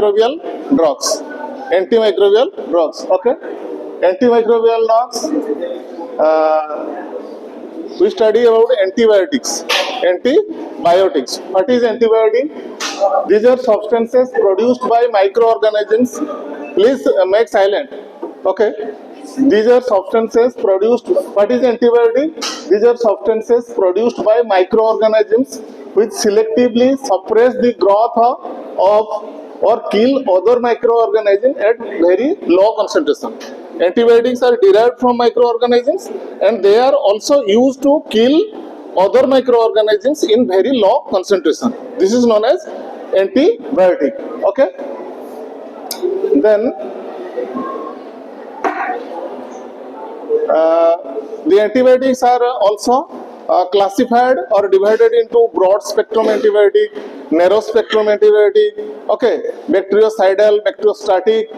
antimicrobial drugs. Antimicrobial drugs. Okay. Antimicrobial drugs. We study about antibiotics. Antibiotics. What is antibiotic? These are substances produced by microorganisms. Please make silent. Okay. These are substances produced. What is antibiotic? These are substances produced by microorganisms which selectively suppress the growth of or kill other microorganisms at very low concentration. Antibiotics are derived from microorganisms and they are also used to kill other microorganisms in very low concentration. This is known as antibiotic. Okay. Then the antibiotics are also classified or divided into broad spectrum antibiotic, narrow spectrum antibiotic, okay, bactericidal, bacteriostatic,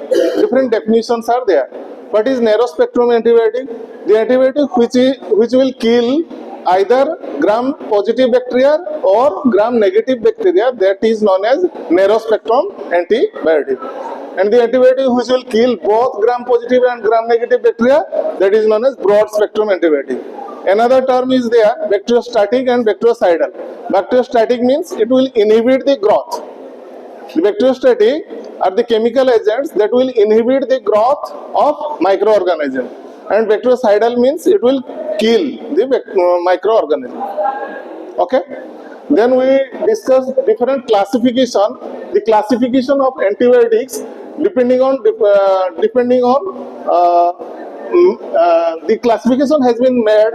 different definitions are there. What is narrow spectrum antibiotic? The antibiotic which will kill either gram positive bacteria or gram negative bacteria, that is known as narrow spectrum antibiotic. And the antibiotic which will kill both gram positive and gram negative bacteria, that is known as broad spectrum antibiotic. Another term is there, bacteriostatic and bactericidal. Bacteriostatic means it will inhibit the growth. The bacteriostatic are the chemical agents that will inhibit the growth of microorganism, and bactericidal means it will kill the microorganism. Okay. Then we discuss different classification. The classification of antibiotics depending on the classification has been made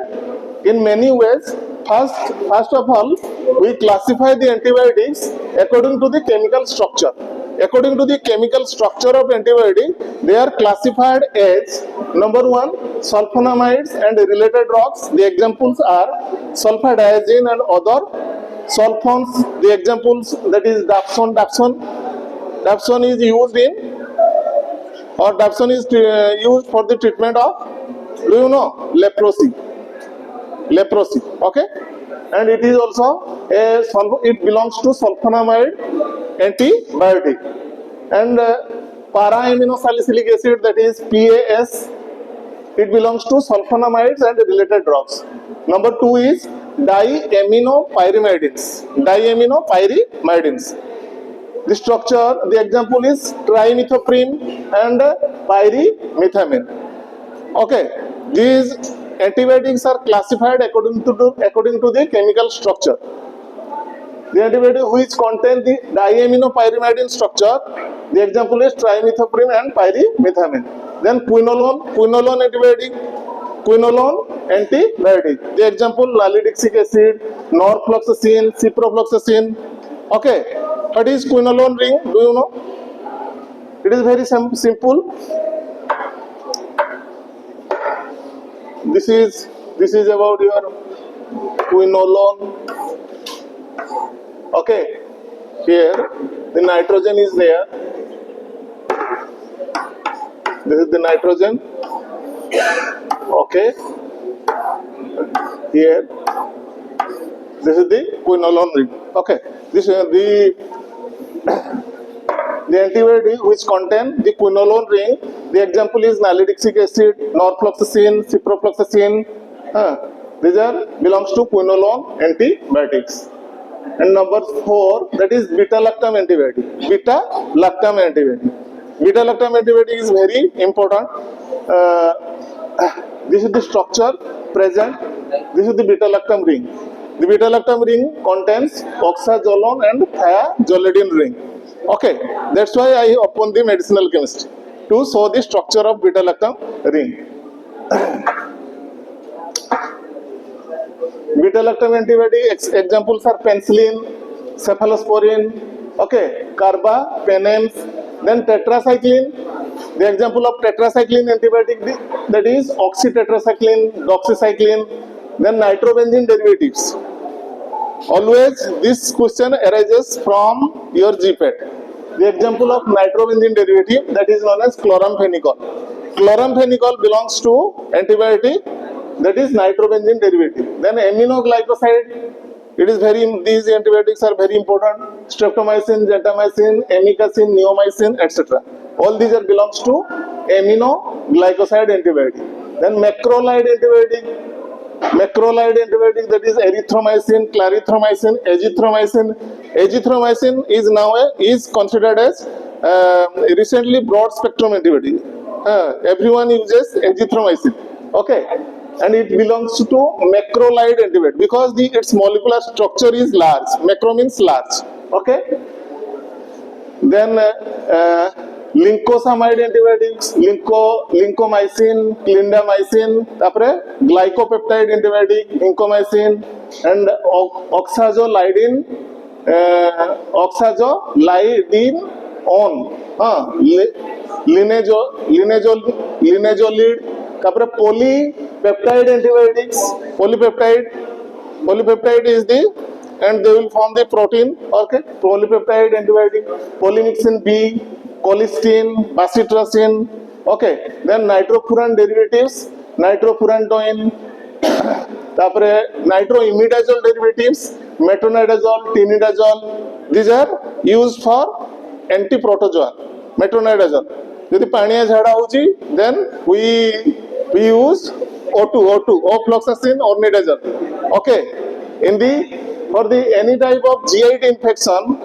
in many ways. First of all, we classify the antibiotics according to the chemical structure. According to the chemical structure of antibiotic, they are classified as number one, sulfonamides and related drugs. The examples are sulfadiazine and other sulfons. The examples, that is dapsone. Dapsone is used used for the treatment of, do you know, leprosy. Okay, and it is also it belongs to sulfonamide antibiotic. And para-aminosalicylic acid, that is PAS, it belongs to sulfonamides and related drugs. Number two is diaminopyrimidines. The structure, the example is trimethoprim and pyrimethamine. Okay, these antibiotics are classified according to the chemical structure. The antibiotic which contain the diaminopyrimidine structure, the example is trimethoprim and pyrimethamine. Then quinolone antibiotic. The example nalidixic acid, norfloxacin, ciprofloxacin. Okay, what is quinolone ring? Do you know? It is very simple. This is about your quinolone. Okay, here the nitrogen is there. This is the nitrogen. Okay, here this is the quinolone ring. Okay, this is the antibiotic which contain the quinolone ring. The example is nalidixic acid, norfloxacin, ciprofloxacin. These are belongs to quinolone antibiotics. And number 4, that is beta-lactam antibiotic. Beta-lactam antibiotic is very important. This is the structure present. This is the beta-lactam ring. The beta-lactam ring contains oxazolone and thiazolidine ring. Okay, that's why I opened the medicinal chemistry to show the structure of beta-lactam ring. Beta-lactam antibiotic examples are penicillin, cephalosporin, okay, carbapenems, then tetracycline. The example of tetracycline antibiotic, that is oxytetracycline, doxycycline, then nitrobenzene derivatives. Always this question arises from your GPAT. The example of nitrobenzene derivative, that is known as chloramphenicol. Chloramphenicol belongs to antibiotic, that is nitrobenzene derivative. Then aminoglycoside, It is these antibiotics are very important. Streptomycin, gentamicin, amikacin, neomycin, etc. All these are belongs to aminoglycoside antibiotic. Then macrolide antibiotic, that is erythromycin, clarithromycin, azithromycin. Azithromycin is now is considered as recently broad spectrum antibiotic. Everyone uses azithromycin. Okay, and it belongs to macrolide antibiotic because its molecular structure is large. Macro means large. Okay. Then lincosamide antibiotics, lincomycin, clindamycin, tapre glycopeptide antibiotic, incomycin, and oxazolidine on, linezolid, tapre polypeptide antibiotics, polypeptide is the, and they will form the protein. Okay, polypeptide antibiotic, polymyxin B, colistin, bacitracin. Okay, then nitrofuran derivatives, nitrofurantoin, tapre nitroimidazole derivatives, metronidazole, tinidazole. These are used for antiprotozoal. Metronidazole. If paniya jhada hoji, then we use O2, ofloxacin, ornidazole. Okay, in the for the any type of GIT infection,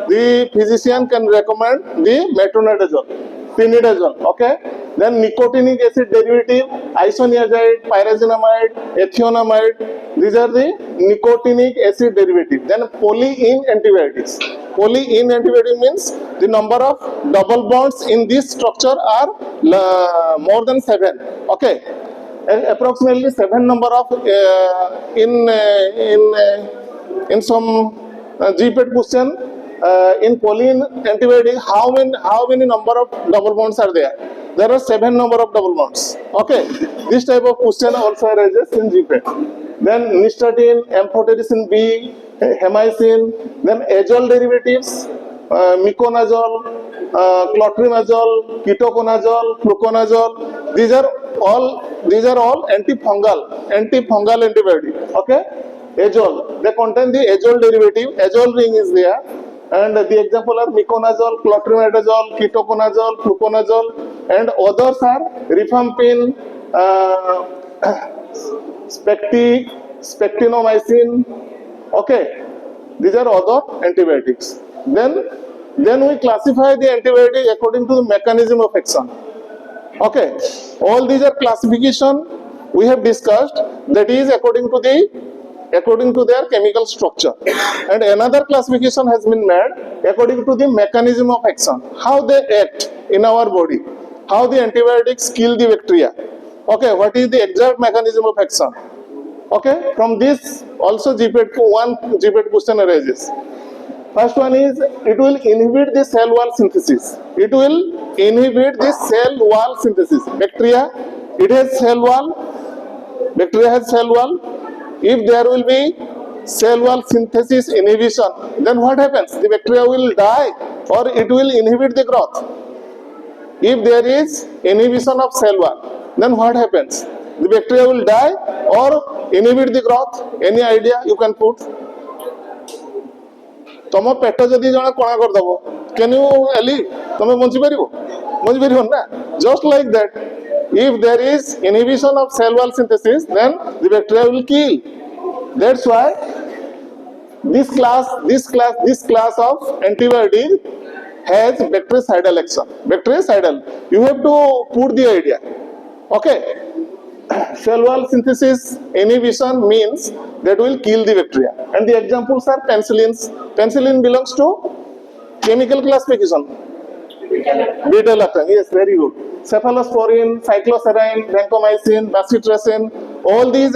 the physician can recommend the metronidazole, tinidazole. Okay, then nicotinic acid derivative, isoniazide, pyrazinamide, ethionamide. These are the nicotinic acid derivative. Then polyiene antibiotics. Polyiene antibiotic means the number of double bonds in this structure are more than 7. Okay. Approximately 7 number of in some GPET question in polyiene antibiotic, how many number of double bonds are there? There are 7 number of double bonds. Okay, this type of question also arises in GPET. Then nystatin, amphotericin B, hemicin, then azole derivatives, miconazole, clotrimazole, ketoconazole, fluconazole. These are all antifungal antibiotic. Okay, azole, they contain the azole derivative. Azole ring is there, and the example are miconazole, clotrimazole, ketoconazole, fluconazole, and others are rifampin, spectinomycin. Okay, these are other antibiotics. Then we classify the antibiotic according to the mechanism of action. Okay, all these are classification we have discussed, that is according to their chemical structure. And another classification has been made according to the mechanism of action, how they act in our body, how the antibiotics kill the bacteria. Okay, what is the exact mechanism of action? Okay, from this also GPET question arises. First one is, it will inhibit the cell wall synthesis. It will inhibit the cell wall synthesis. Bacteria, it has cell wall. Bacteria has cell wall. If there will be cell wall synthesis inhibition, then what happens? The bacteria will die or it will inhibit the growth. If there is inhibition of cell wall, then what happens? The bacteria will die or inhibit the growth. Any idea you can put? तुम पेट जदि जन कणा करदेव can you live तुम bunchy पार ना just like that if there is inhibition of cell wall synthesis, then the bacteria will kill. That's why this class of antibiotic has bactericidal action. Bactericidal, you have to put the idea. Okay, cell wall synthesis inhibition means that will kill the bacteria, and the examples are penicillins. Penicillin belongs to chemical classification, beta lactam. Yes, very good. Cephalosporin, cycloserine, vancomycin, bacitracin, all these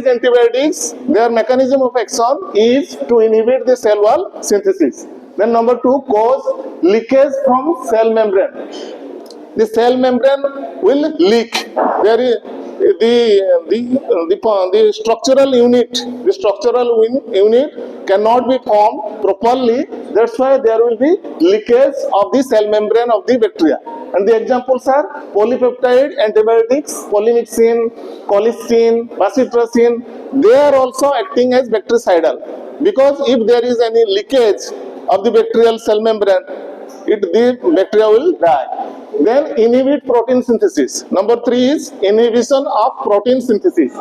antibiotics, their mechanism of action is to inhibit the cell wall synthesis. Then number 2, cause leakage from cell membrane. The cell membrane will leak. There is the structural unit cannot be formed properly. That's why there will be leakage of the cell membrane of the bacteria. And the examples are polypeptide antibiotics, polymyxin, colistin, bacitracin. they are also acting as bactericidal, because if there is any leakage of the bacterial cell membrane, the bacteria will die. Then inhibit protein synthesis. Number 3 is inhibition of protein synthesis.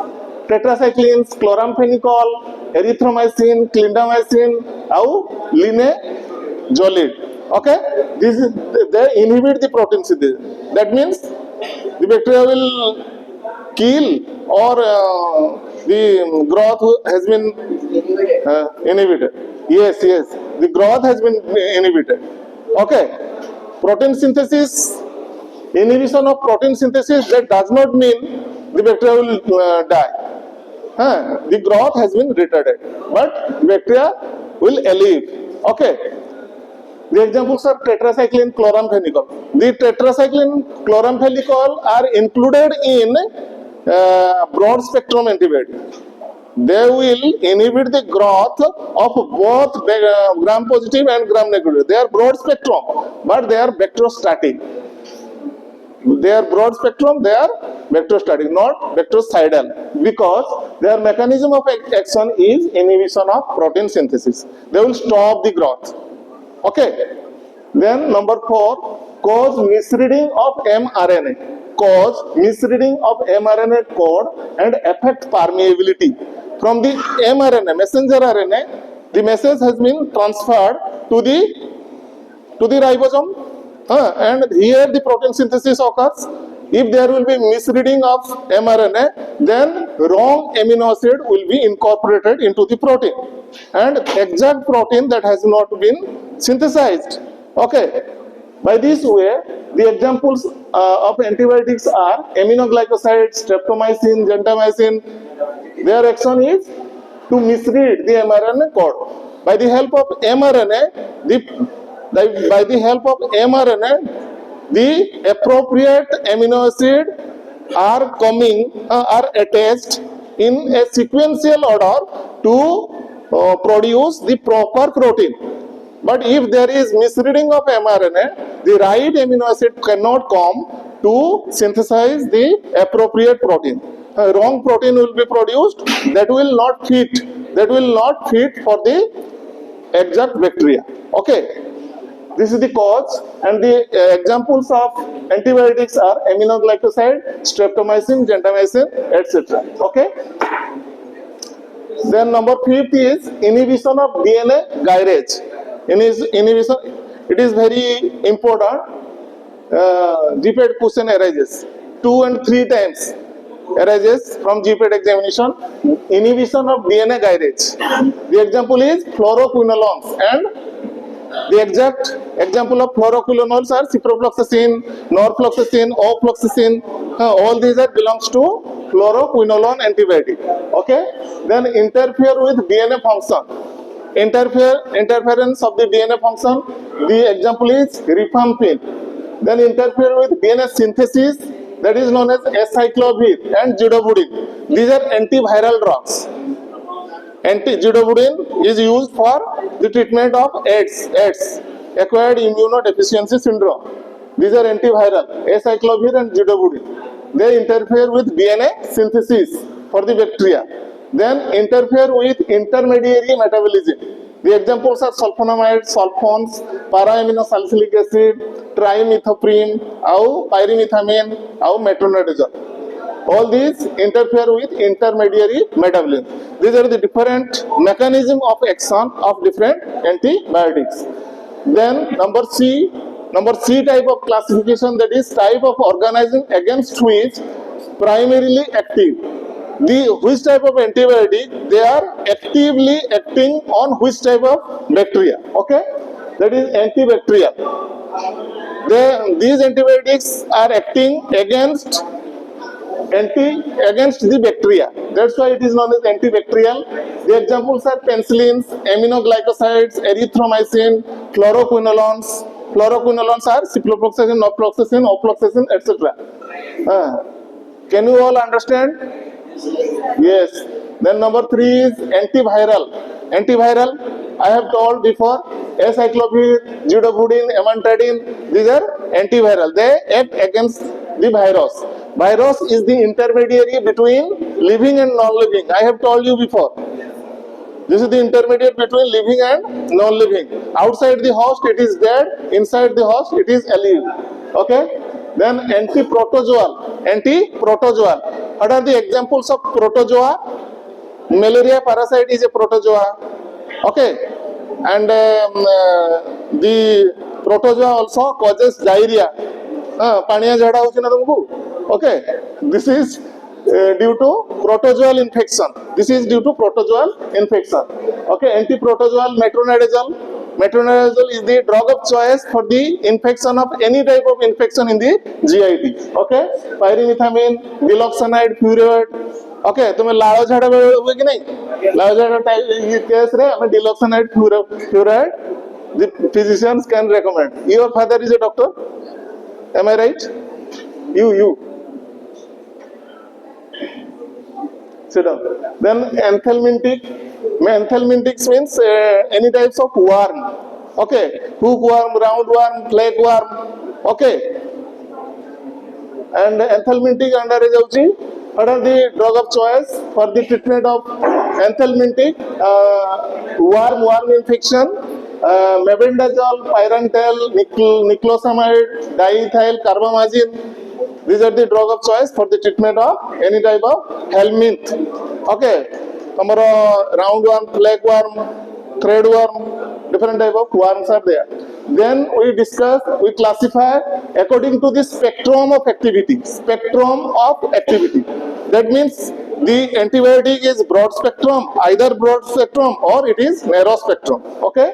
Tetracyclines, chloramphenicol, erythromycin, clindamycin, or linezolid. Okay, this is, they inhibit the protein synthesis. That means the bacteria will kill, or the growth has been inhibited. Yes, the growth has been inhibited. Okay, protein synthesis, inhibition of protein synthesis, that does not mean the bacteria will die. The growth has been retarded, but bacteria will live. Okay. The examples are tetracycline, chloramphenicol. The tetracycline, chloramphenicol are included in broad spectrum antibiotic. They will inhibit the growth of both gram positive and gram negative. They are broad spectrum, but they are bacteriostatic. They are broad spectrum, they are bacteriostatic, not bactericidal, because their mechanism of action is inhibition of protein synthesis. They will stop the growth. Okay. Then number 4, cause misreading of mRNA. Cause misreading of mRNA code and affect permeability. From the mRNA, messenger RNA, the message has been transferred to the ribosome, and here the protein synthesis occurs. If there will be misreading of mRNA, then wrong amino acid will be incorporated into the protein, and exact protein that has not been synthesized. Okay. By this way, the examples of antibiotics are aminoglycosides, streptomycin, gentamicin. Their action is to misread the mRNA code. By the help of mRNA, the appropriate amino acid are attached in a sequential order to produce the proper protein. But if there is misreading of mRNA, the right amino acid cannot come to synthesize the appropriate protein. A wrong protein will be produced that will not fit for the exact bacteria. Okay. This is the cause, and the examples of antibiotics are aminoglycoside, streptomycin, gentamicin, etc. Okay. Then number 5 is inhibition of DNA gyrase. Inhibition, it is very important. GPAT question arises 2 and 3 times arises from GPAT examination. Inhibition of DNA gyrase. The example is fluoroquinolones, and the exact example of fluoroquinolones are ciprofloxacin, norfloxacin, ofloxacin. All these are belongs to fluoroquinolone antibiotic. Okay. Then interfere with DNA function. Interference of the DNA function. The example is rifampin. Then interfere with DNA synthesis, that is known as acyclovir and zidovudine. These are antiviral drugs. Zidovudine is used for the treatment of AIDS, acquired immunodeficiency syndrome. These are antiviral, acyclovir and zidovudine. They interfere with DNA synthesis for the bacteria. Then interfere with intermediary metabolism. The examples are sulfonamide, sulfones, para-aminosalicylic acid, trimethoprim, or pyrimethamine, or metronidazole. All these interfere with intermediary metabolism. These are the different mechanism of action of different antibiotics. Then number C type of classification, that is type of organism against which primarily active. Which type of antibiotic, they are actively acting on which type of bacteria. Okay, that is antibacterial. These antibiotics are acting against the bacteria. That's why it is known as antibacterial. The examples are penicillins, aminoglycosides, erythromycin, fluoroquinolones. Fluoroquinolones are ciprofloxacin, norfloxacin, ofloxacin, etc. Can you all understand? Yes. Then number 3 is antiviral. Antiviral, I have told before, acyclovir, zidovudine, amantadine, these are antiviral. They act against the virus. Virus is the intermediary between living and non-living. I have told you before. This is the intermediate between living and non-living. Outside the host it is dead, inside the host it is alive. Okay? Then anti-protozoal. Anti-protozoal. What are the examples of protozoa? Malaria parasite is a protozoa. Okay? And the protozoa also causes diarrhea. Paniya jhada hochi na tumku? Okay? This is due to protozoal infection. This is due to protozoal infection. Okay, anti-protozoal metronidazole. Metronidazole is the drug of choice for the infection of any type of infection in the GIT. Okay, pyrimethamine, diloxanide, furoate. Okay, तुम्हें लाड़ो झाड़ा हुए कि नहीं? लाड़ो झाड़ा case रे हमें diloxanide, furoate. The physicians can recommend. Your father is a doctor. Am I right? You. Sit down. Then anthelmintic. Anthelmintics means any types of worm. Okay, hookworm, roundworm, plagueworm. Okay, and anthelmintic under is what are the drug of choice for the treatment of anthelmintic worm infection? Mebendazole, pyrantel, niclosamide, diethyl carbamazine. These are the drug of choice for the treatment of any type of helminth. Okay, tomorrow roundworm, plagueworm, threadworm, different type of worms are there. Then we classify according to the spectrum of activity. Spectrum of activity. That means the antibiotic is broad spectrum, either broad spectrum or it is narrow spectrum. Okay,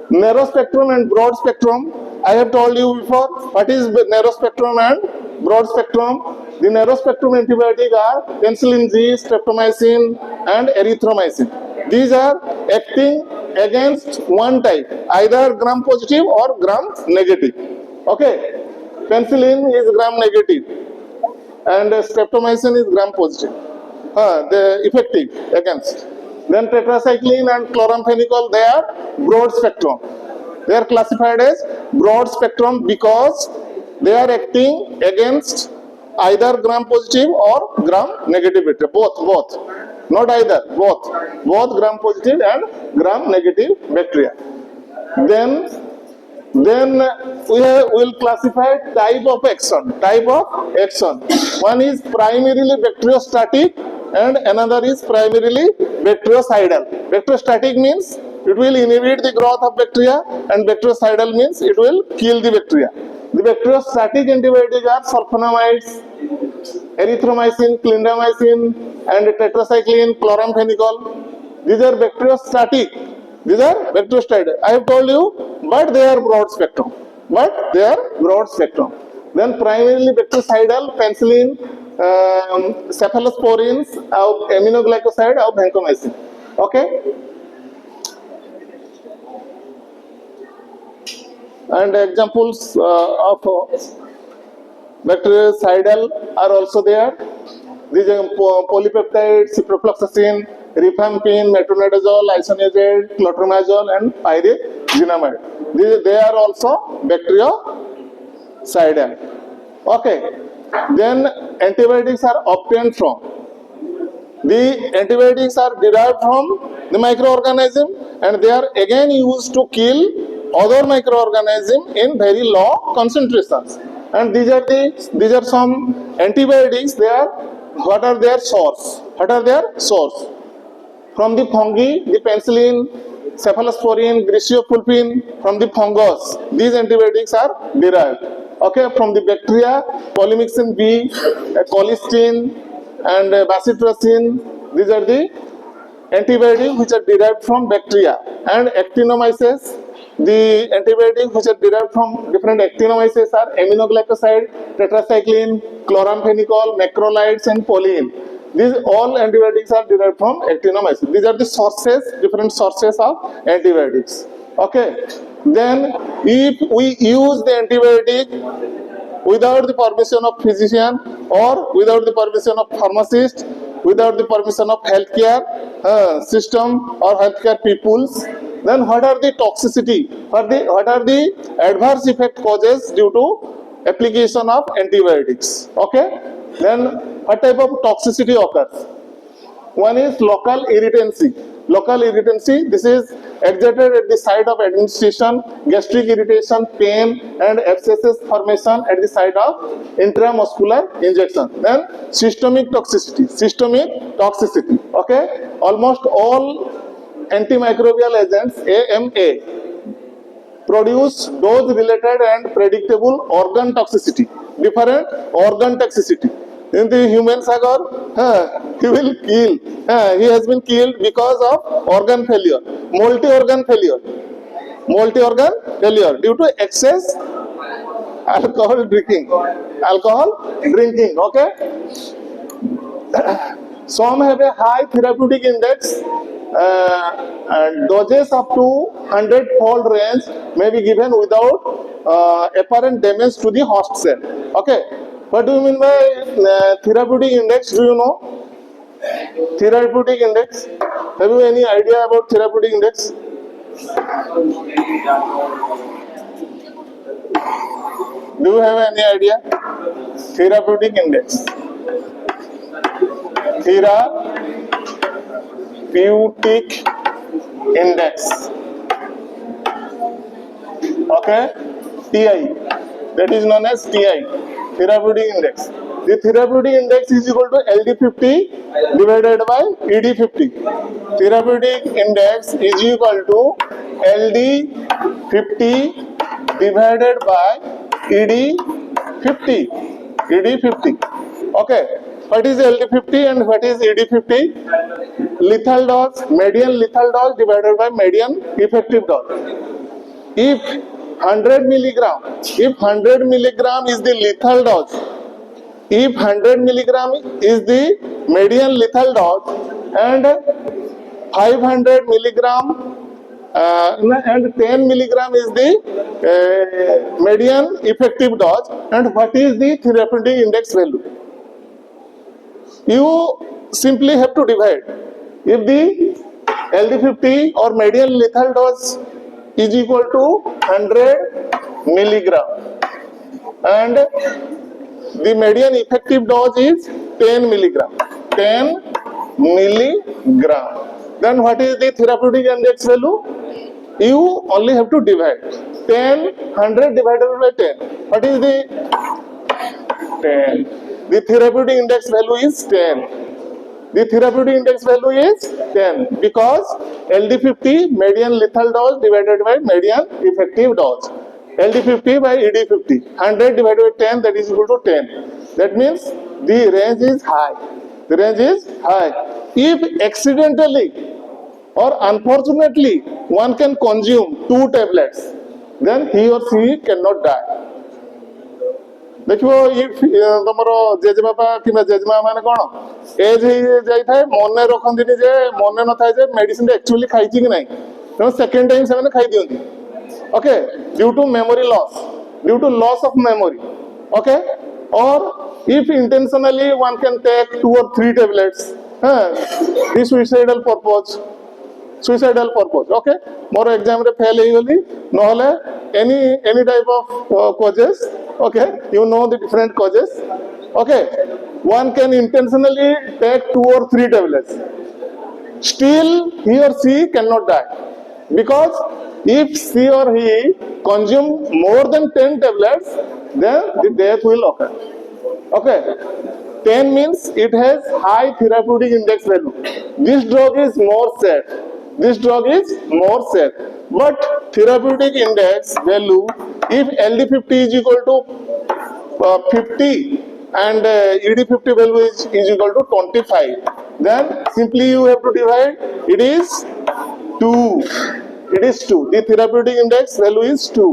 narrow spectrum and broad spectrum. I have told you before what is narrow spectrum and broad spectrum. The narrow spectrum antibiotics are penicillin G, streptomycin and erythromycin. These are acting against one type, either gram positive or gram negative. Okay, penicillin is gram negative and streptomycin is gram positive. The effective against. Then tetracycline and chloramphenicol, they are broad spectrum. They are classified as broad spectrum because they are acting against either gram positive or gram negative bacteria. Both. Not either, both gram positive and gram negative bacteria. Then we will classify type of action. One is primarily bacteriostatic and another is primarily bactericidal. Bacteriostatic means it will inhibit the growth of bacteria and bactericidal means it will kill the bacteria. The bacteriostatic antibiotics are sulfonamides, erythromycin, clindamycin and tetracycline, chloramphenicol. These are bacteriostatic. I have told you, but they are broad spectrum. Then primarily bactericidal, penicillin, cephalosporins, aminoglycoside, and vancomycin. Okay. And examples of bactericidal are also there. These are polypeptides, ciprofloxacin, rifampin, metronidazole, isoniazid, clotrimazole, and pyrazinamide. They are also bactericidal. Okay. Then antibiotics are obtained from. The antibiotics are derived from the microorganism and they are again used to kill other microorganisms in very low concentrations. And these are some antibiotics. What are their source? From the fungi, the penicillin, cephalosporin, griseofulvin, from the fungus. These antibiotics are derived. Okay, from the bacteria, polymyxin B, colistin, and bacitracin. These are the antibiotics which are derived from bacteria. And actinomyces, the antibiotics which are derived from different actinomyces are aminoglycoside, tetracycline, chloramphenicol, macrolides, and polyene. These all antibiotics are derived from actinomyces. These are the different sources of antibiotics. Okay. Then, if we use the antibiotic without the permission of physician or without the permission of pharmacist, without the permission of healthcare system or healthcare peoples, then what are the toxicity? What are the adverse effect causes due to application of antibiotics? Okay. Then what type of toxicity occurs? One is local irritancy. Local irritancy, this is exerted at the site of administration, gastric irritation, pain, and abscesses formation at the site of intramuscular injection. Then systemic toxicity. Systemic toxicity. Okay, almost all antimicrobial agents AMA produce dose-related and predictable organ toxicity. Different organ toxicity. In the human sagar, he will kill. He has been killed because of organ failure, multi-organ failure, multi-organ failure due to excess alcohol drinking. Alcohol drinking. Okay. Some have a high therapeutic index. Doses up to 100-fold range may be given without apparent damage to the host cell. Okay. What do you mean by therapeutic index? Do you know? Therapeutic index. Have you any idea about therapeutic index? Do you have any idea? Therapeutic index. Therapeutic index. Okay? TI. That is known as TI. Therapeutic index. The therapeutic index is equal to LD50 divided by ED50. Therapeutic index is equal to LD50 divided by ED50. ED50. Okay. What is LD50 and what is ED50? Lethal dose, median lethal dose divided by median effective dose. If 100 milligram is the lethal dose, if 100 milligram is the median lethal dose and 500 milligram and 10 milligram is the median effective dose, and what is the therapeutic index value? You simply have to divide. If the LD50 or median lethal dose is equal to 100 milligram and the median effective dose is 10 milligram. 10 milligram. Then what is the therapeutic index value? You only have to divide. 100 divided by 10. What is the 10? The therapeutic index value is 10. The therapeutic index value is 10 because LD50 median lethal dose divided by median effective dose. LD50 by ED50. 100 divided by 10, that is equal to 10. That means the range is high. The range is high. If accidentally or unfortunately one can consume 2 tablets, then he or she cannot die. देखो तुम जेजेबापा कि जेजेमा मैंने कौन as जाए मन रखती जे मन न था मेडिसिन एक्चुअली खाई कि ना तेना सेकेंड टाइम से खाई दिखती okay due to memory loss due to loss of memory okay और if intentionally one can take 2 or 3 tablets the suicidal purpose okay मोर एग्जाम रे फेल हो गली नहले any type of causes okay you know the different causes okay one can intentionally take 2 or 3 tablets still he or she cannot die because if she or he consume more than 10 tablets then the death will occur okay 10 means it has high therapeutic index value this drug is more safe but therapeutic index value if LD50 is equal to 50 and ED50 value is equal to 25 then simply you have to divide it is 2 the therapeutic index value is 2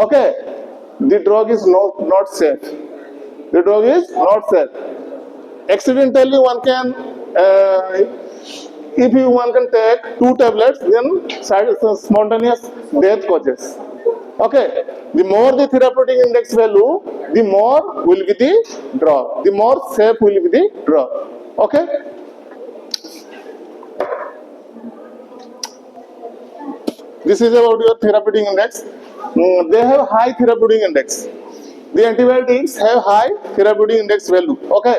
okay the drug is not safe accidentally one can if one can take 2 tablets then spontaneous death causes okay the more the therapeutic index value the more will be the drug the more safe will be the drug okay this is about your therapeutic index they have high therapeutic index the antibiotics have high therapeutic index value okay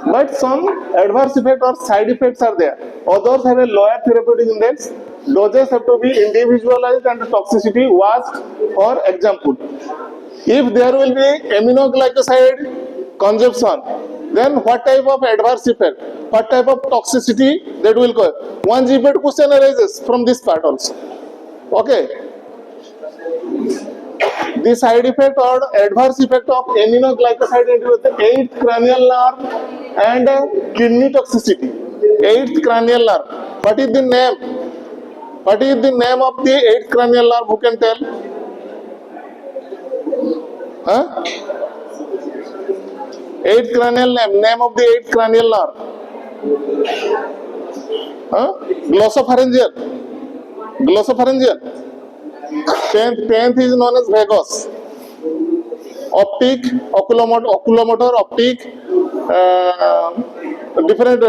But some adverse effect or side effects are there. Others have a lower therapeutic index. Doses have to be individualized and toxicity watched. For example, if there will be aminoglycoside consumption, then what type of adverse effect, what type of toxicity that will cause? One GPAT question arises from this part also. Okay, the side effect or adverse effect of aminoglycoside into the 8th cranial nerve and kidney toxicity. 8th cranial nerve. What is the name? What is the name of the 8th cranial nerve? Who can tell? Huh? 8th cranial name of the 8th cranial nerve. Huh? Glossopharyngeal. Glossopharyngeal. 10th is known as vagus. Optic, oculomotor, optic, different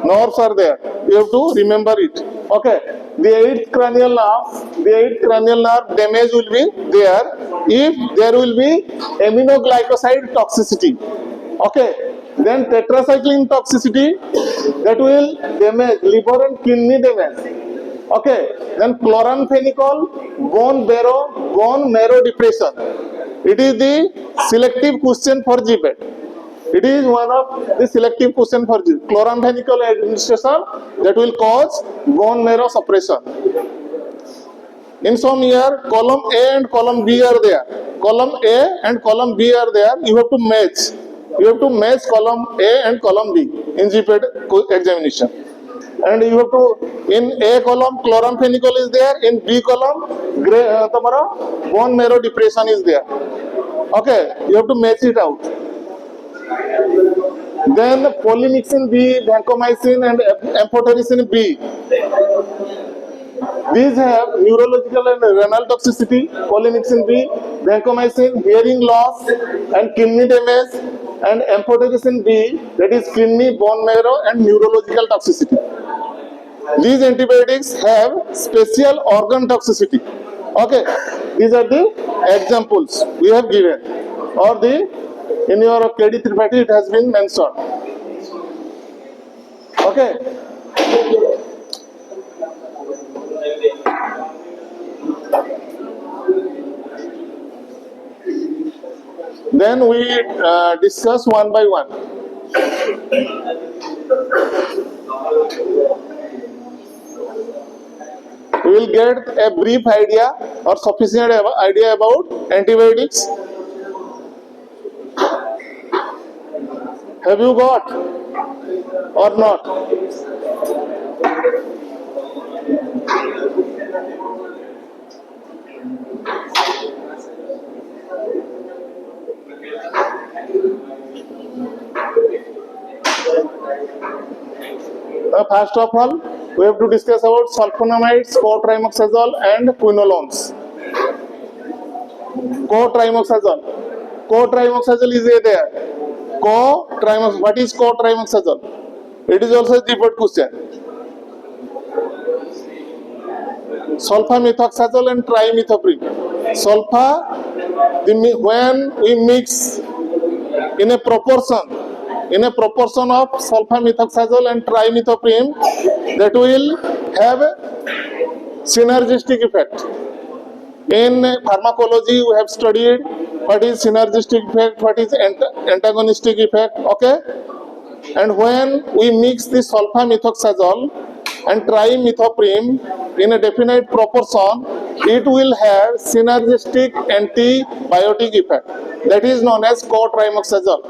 nerves are there. You have to remember it. Okay. The 8th cranial nerve damage will be there if there will be aminoglycoside toxicity. Okay. Then tetracycline toxicity, that will damage liver and kidney damage. Okay. Then chloramphenicol, bone marrow depression. It is the selective question for GPAT. It is one of the selective question for GPAT. Chloramphenicol administration that will cause bone marrow suppression. In some year, column A and column B are there. Column A and column B are there. You have to match. You have to match column A and column B in GPAT examination. And you have to, in A column, chloramphenicol is there. In B column, bone marrow depression is there. Okay, you have to match it out. Then polymyxin B, vancomycin and amphotericin B. These have neurological and renal toxicity. Polymyxin B, vancomycin, hearing loss and kidney damage, and amphotericin B, that is kidney, bone marrow and neurological toxicity. These antibiotics have special organ toxicity. Okay, these are the examples we have given, or the in your KD Tripathi it has been mentioned. Okay. Then we discuss one by one. We will get a brief idea or sufficient idea about antibiotics. Have you got or not? First of all, we have to discuss about sulfonamides, cotrimoxazole and quinolones. Cotrimoxazole. Cotrimoxazole is there. What is cotrimoxazole? It is also a GPAT question. Sulfamethoxazole and trimethoprim. When we mix in a proportion of sulfamethoxazole and trimethoprim, that will have a synergistic effect. In pharmacology, we have studied what is synergistic effect, what is antagonistic effect. Okay, and when we mix the sulfamethoxazole and trimethoprim in a definite proportion, it will have synergistic antibiotic effect. That is known as cotrimoxazole.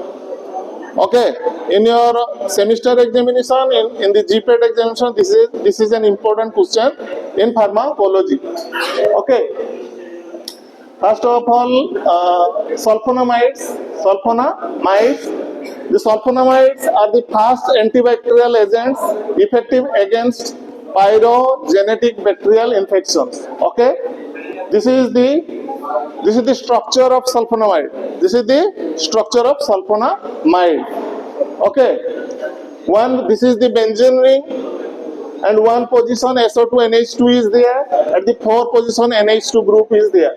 Okay, in your semester examination, in the GPAT examination, this is an important question in pharmacology. Okay, first of all, sulfonamides. The sulfonamides are the first antibacterial agents effective against pyrogenetic bacterial infections. Okay, this is the structure of sulfonamide. This is the structure of sulfonamide. Okay, this is the benzene ring, and one position SO2 NH2 is there. At the 4th position NH2 group is there.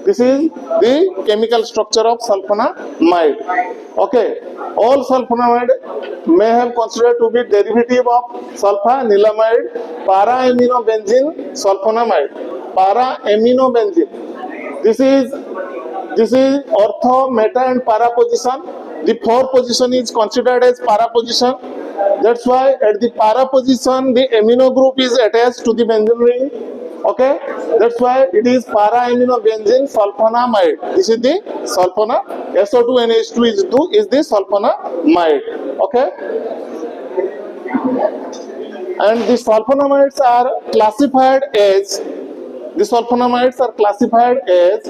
This is the chemical structure of sulfonamide. Okay, all sulfonamide may have considered to be derivative of sulfanilamide, para-aminobenzene sulfonamide, para-aminobenzene. This is ortho, meta, and para position. The 4 position is considered as para position. That's why at the para position the amino group is attached to the benzene ring. Okay, that's why it is para-aminobenzene sulfonamide. This is the SO2 is the sulfonamide. Okay, and the sulfonamides are classified as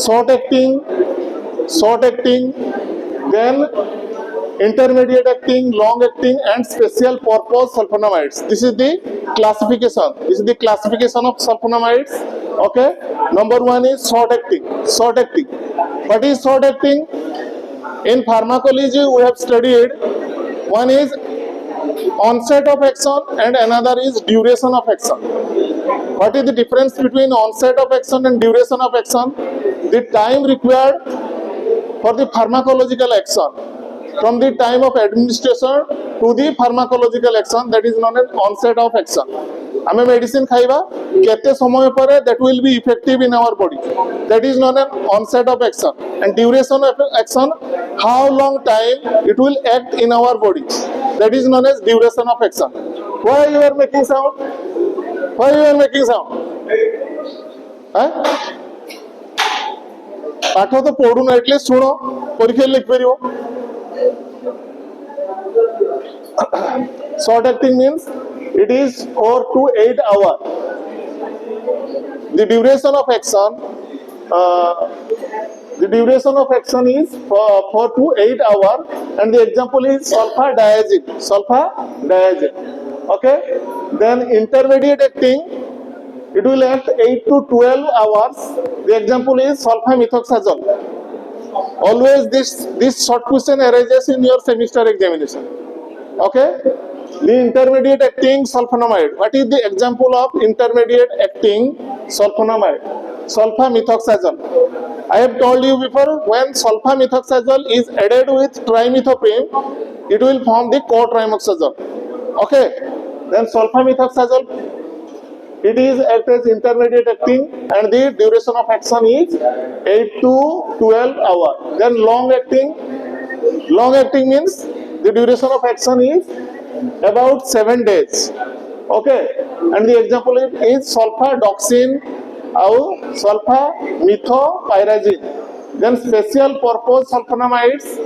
short acting, then intermediate acting, long acting, and special purpose sulfonamides. This is the classification. Of sulfonamides. Okay. Number 1 is short acting. What is short acting? In pharmacology, we have studied one is onset of action and another is duration of action. What is the difference between onset of action and duration of action? The time required for the pharmacological action from the time of administration to the pharmacological action, that is known as onset of action. आमे medicine खाइबा केते समय परे that will be effective in our body, that is known as onset of action. And duration of action, how long time it will act in our body, that is known as duration of action. Why you are making sound? पाठ तो पढ़ू ना at least सुनो परीक्षा लिख परियो. Short acting means it is 4 to 8 hours. The duration of action is 4 to 8 hours, and the example is sulfadiazine. Okay. Then intermediate acting, it will act 8 to 12 hours. The example is sulfamethoxazole. Always this short question arises in your semester examination. Okay. The intermediate acting sulfonamide. What is the example of intermediate acting sulfonamide? Sulfamethoxazole. I have told you before, when sulfamethoxazole is added with trimethoprim, it will form the co-trimoxazole. Okay. Then sulfamethoxazole, it is act as intermediate acting and the duration of action is 8 to 12 hours. Then long acting means the duration of action is about 7 days. Okay. And the example is sulfadoxine or sulfamethoxyrazine. Then special purpose sulfonamides,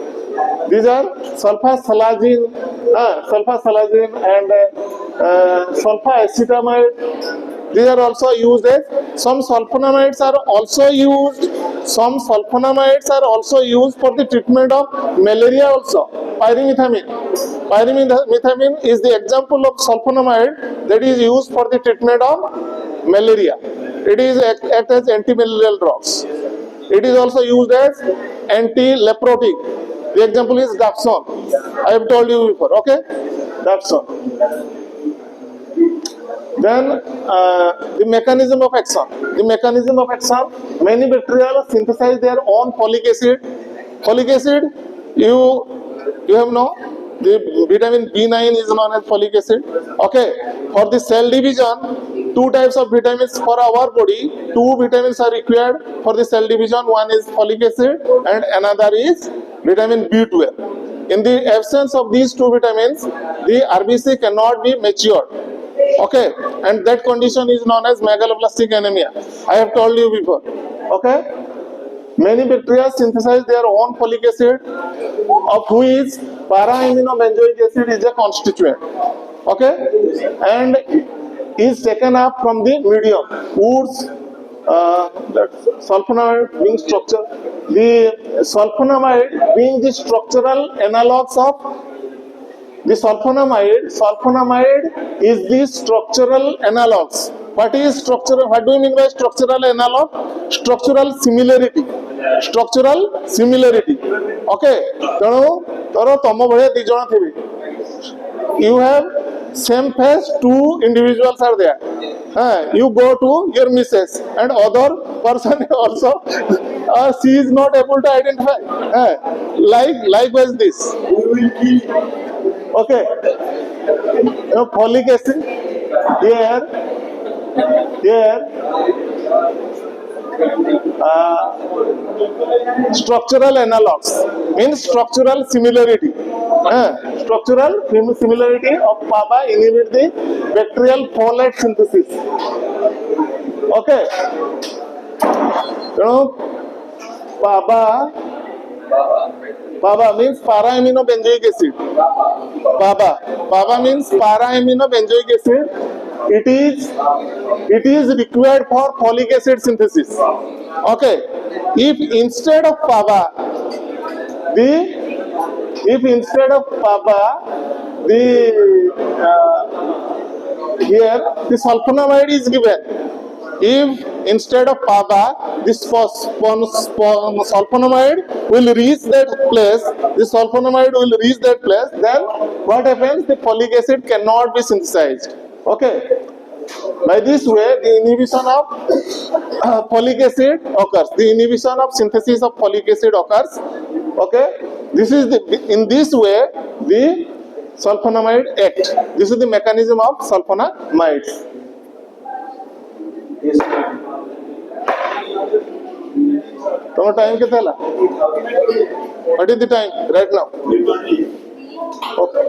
these are sulfasalazine and sulfacetamide. These are also used as some sulfonamides are also used for the treatment of malaria also. Pyrimethamine is the example of sulfonamide that is used for the treatment of malaria. It is act as antimalarial drugs. It is also used as anti-leprotic. The example is dapsone. I have told you before. Okay, dapsone. Then the mechanism of action. Many bacteria synthesize their own folic acid. You have know the vitamin B9 is known as folic acid. Okay. For the cell division, 2 types of vitamins for our body. 2 vitamins are required for the cell division. One is folic acid and another is vitamin B12. In the absence of these 2 vitamins, the RBC cannot be matured. Okay, and that condition is known as megaloblastic anemia. I have told you before. Okay, many bacteria synthesize their own folic acid, of which para-aminobenzoic acid is a constituent. Okay, and is taken up from the medium. Woods, sulfonamide being structure. The sulfonamide being the structural analogues of the sulfonamide is the structural analogues. What is structural? What do you mean by structural analog? Structural similarity. Okay. You have same phase, two individuals are there. You go to your missus and other person also she is not able to identify. Likewise this. Okay. Folic acid here, structural analogs means structural similarity. Structural similarity of PABA inhibit the bacterial folate synthesis. Okay. You know, PABA means para-aminobenzoic acid. PABA means para-aminobenzoic acid. It is required for folic acid synthesis. Okay. If instead of PABA, the here the sulfonamide is given. If instead of PABA, this sulfonamide will reach that place, then what happens? The folic acid cannot be synthesized. Okay. By this way, the inhibition of folic acid occurs. The inhibition of synthesis of folic acid occurs. Okay. In this way, the sulfonamide act. This is the mechanism of sulfonamides. Tomo time kete hala? What is the time right now? Okay.